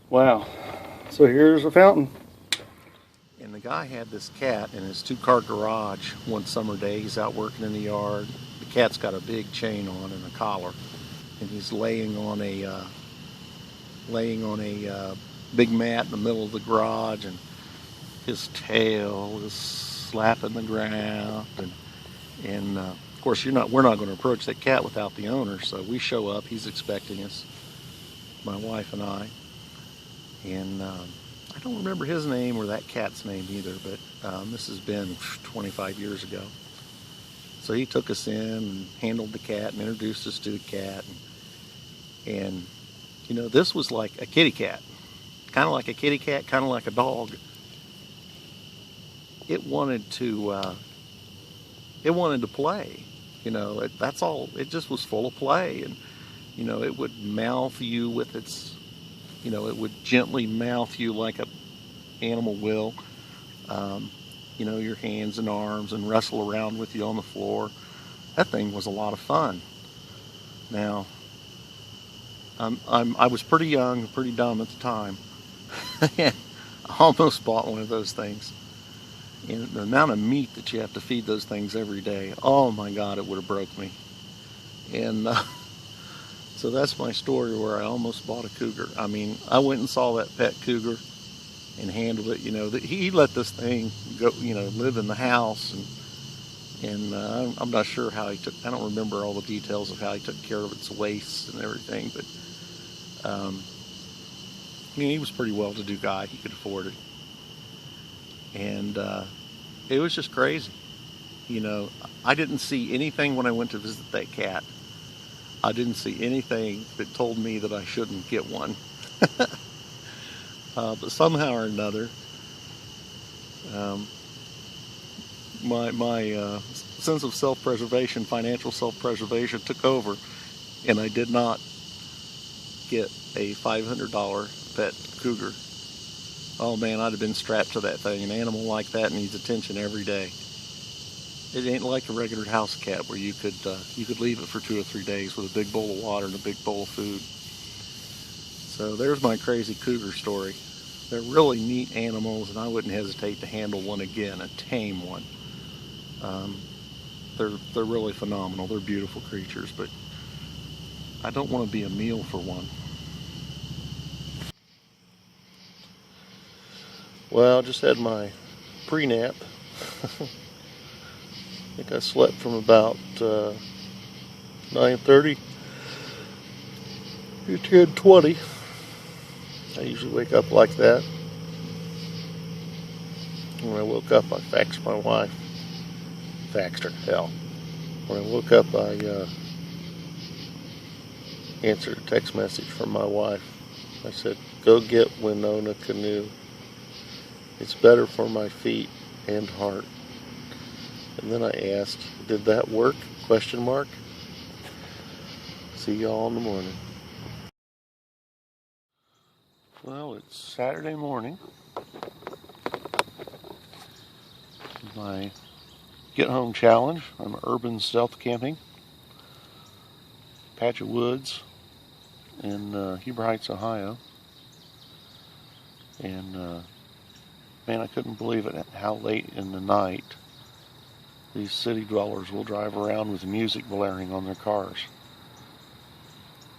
Wow. So here's a fountain. And the guy had this cat in his two-car garage one summer day. He's out working in the yard. The cat's got a big chain on and a collar, and he's laying on a big mat in the middle of the garage, and his tail is slapping the ground. And of course, we're not going to approach that cat without the owner. So we show up. He's expecting us, my wife and I, and I don't remember his name or that cat's name either, but this has been 25 years ago. So he took us in and handled the cat and introduced us to the cat. And this was like a kitty cat, kind of like a kitty cat, kind of like a dog. It wanted to, it wanted to play. That's all. It just was full of play, and it would mouth you with its, it would gently mouth you like a animal will. Um, your hands and arms, and wrestle around with you on the floor. That thing was a lot of fun. Now, I was pretty young, pretty dumb at the time. I almost bought one of those things. And the amount of meat that you have to feed those things every day, oh my God, it would have broke me. And so that's my story where I almost bought a cougar. I mean, I went and saw that pet cougar and handled it. He let this thing go, live in the house, and I'm not sure how he took. I don't remember all the details of how he took care of its waste and everything, but he was a pretty well-to-do guy. He could afford it, and it was just crazy. I didn't see anything when I went to visit that cat. I didn't see anything that told me that I shouldn't get one. But somehow or another, um, my sense of self-preservation, financial self-preservation, took over, and I did not get a $500 pet cougar. Oh man, I'd have been strapped to that thing. An animal like that needs attention every day. It ain't like a regular house cat where you could leave it for 2 or 3 days with a big bowl of water and a big bowl of food. So there's my crazy cougar story. They're really neat animals, and I wouldn't hesitate to handle one again, a tame one. Um, they're really phenomenal. They're beautiful creatures, but I don't want to be a meal for one. Well, I just had my pre-nap. I think I slept from about 9:30 to 10:20. I usually wake up like that. When I woke up, I faxed my wife. Faxed her, hell. When I woke up, I answered a text message from my wife. I said, "Go get Winona canoe. It's better for my feet and heart." And then I asked, "Did that work? Question mark. See y'all in the morning." Well, it's Saturday morning. My get home challenge. I'm urban stealth camping. Patch of woods in Huber Heights, Ohio. And man, I couldn't believe it how late in the night these city dwellers will drive around with music blaring on their cars.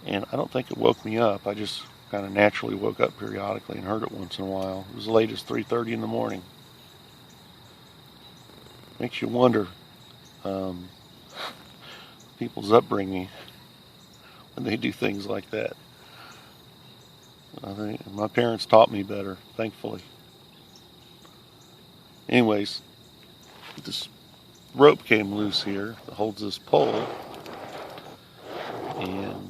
And I don't think it woke me up. I just kind of naturally woke up periodically and heard it once in a while. It was as late as 3:30 in the morning. Makes you wonder um, people's upbringing when they do things like that. I think my parents taught me better, thankfully. Anyways, this rope came loose here that holds this pole, and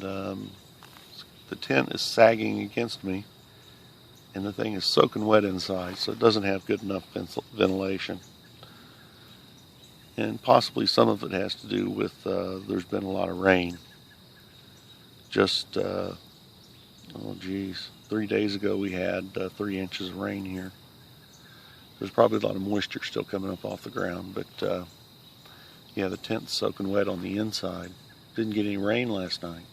the tent is sagging against me, and the thing is soaking wet inside, so it doesn't have good enough ventilation. And possibly some of it has to do with there's been a lot of rain. Just, 3 days ago we had 3 inches of rain here. There's probably a lot of moisture still coming up off the ground, but yeah, the tent's soaking wet on the inside. Didn't get any rain last night.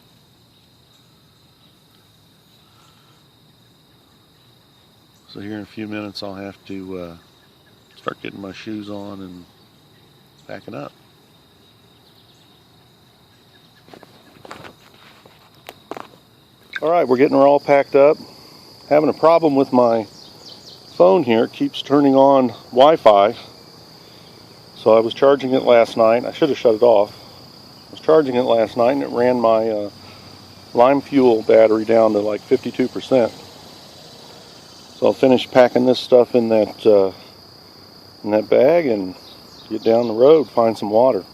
So here in a few minutes I'll have to start getting my shoes on and packing up. Alright, we're getting her all packed up. Having a problem with my phone here. It keeps turning on Wi-Fi. So I was charging it last night. I should have shut it off. I was charging it last night and it ran my Lime Fuel battery down to like 52%. So I'll finish packing this stuff in that bag and get down the road, find some water.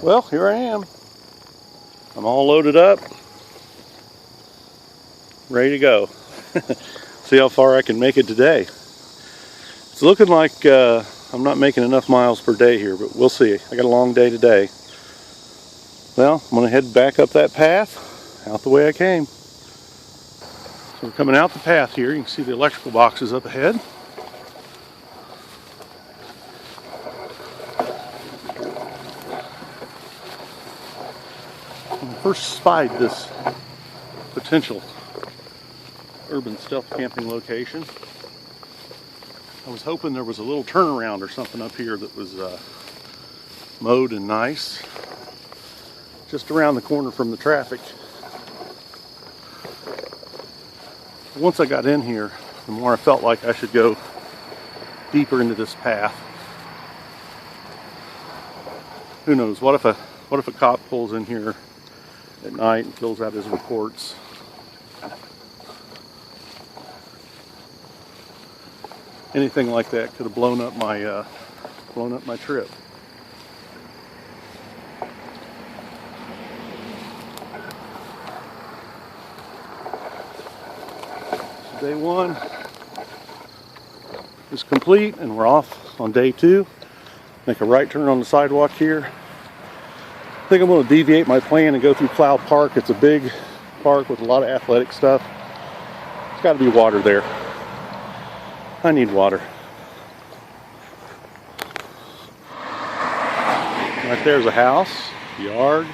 Well, here I am. I'm all loaded up, ready to go. See how far I can make it today. It's looking like I'm not making enough miles per day here, but we'll see. I got a long day today. Well, I'm going to head back up that path, out the way I came. So we're coming out the path here. You can see the electrical boxes up ahead. When I first spied this potential urban stealth camping location, I was hoping there was a little turnaround or something up here that was mowed and nice, just around the corner from the traffic. Once I got in here, the more I felt like I should go deeper into this path. Who knows? What if a cop pulls in here at night and fills out his reports? Anything like that could have blown up my trip. So day one is complete, and we're off on day two. Make a right turn on the sidewalk here. I think I'm going to deviate my plan and go through Cloud Park. It's a big park with a lot of athletic stuff. There's got to be water there. I need water. Right there's a house, yard,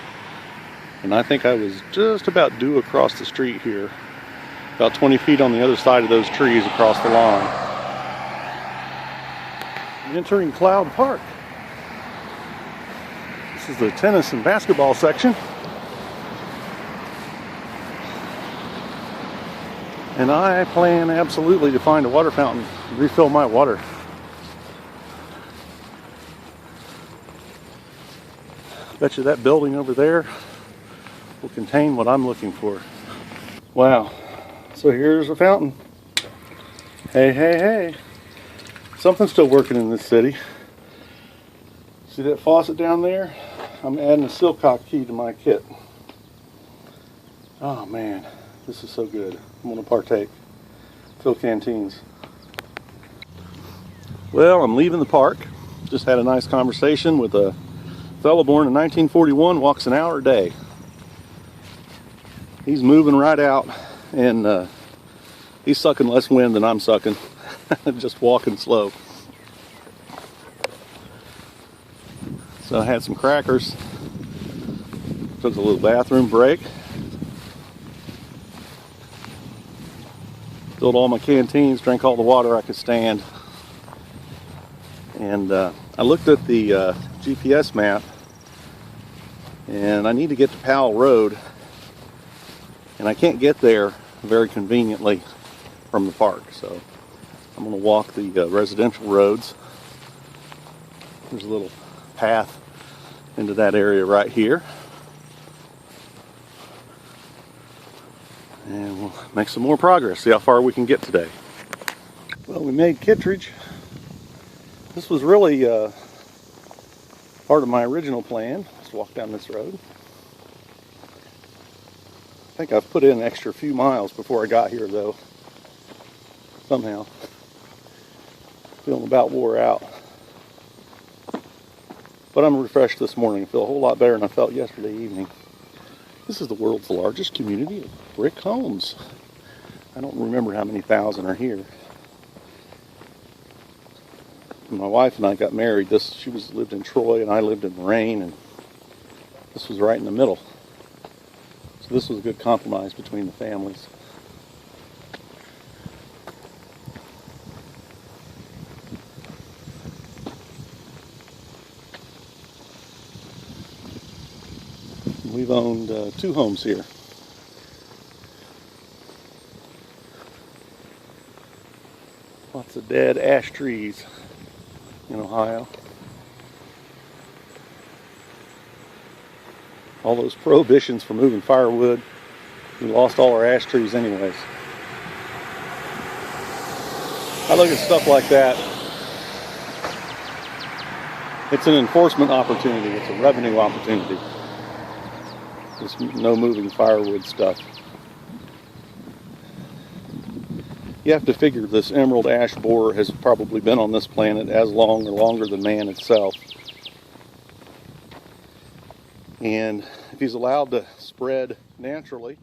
and I think I was just about due across the street here. About 20 feet on the other side of those trees across the lawn. Entering Cloud Park. This is the tennis and basketball section. And I plan absolutely to find a water fountain and refill my water. Bet you that building over there will contain what I'm looking for. Wow. So here's a fountain. Hey, hey, hey. Something's still working in this city. See that faucet down there? I'm adding a Silcock key to my kit. Oh man, this is so good. I'm gonna partake. Fill canteens. Well, I'm leaving the park. Just had a nice conversation with a fellow born in 1941, walks an hour a day. He's moving right out, and he's sucking less wind than I'm sucking. Just walking slow. So I had some crackers. Took a little bathroom break. Filled all my canteens, drank all the water I could stand. And I looked at the GPS map, and I need to get to Powell Road, and I can't get there very conveniently from the park, so I'm going to walk the residential roads. There's a little path into that area right here, and we'll make some more progress, see how far we can get today. Well, we made Kittredge. This was really part of my original plan, just walk down this road. think I've put in an extra few miles before I got here, though. Somehow. Feeling about wore out. But I'm refreshed this morning. I feel a whole lot better than I felt yesterday evening. This is the world's largest community of brick homes. I don't remember how many thousand are here. When my wife and I got married, she lived in Troy and I lived in Moraine, and this was right in the middle. So this was a good compromise between the families. We've owned 2 homes here. Lots of dead ash trees in Ohio. All those prohibitions for moving firewood, we lost all our ash trees anyways. I look at stuff like that. It's an enforcement opportunity. It's a revenue opportunity. This no moving firewood stuff. You have to figure this emerald ash borer has probably been on this planet as long or longer than man itself. And if he's allowed to spread naturally,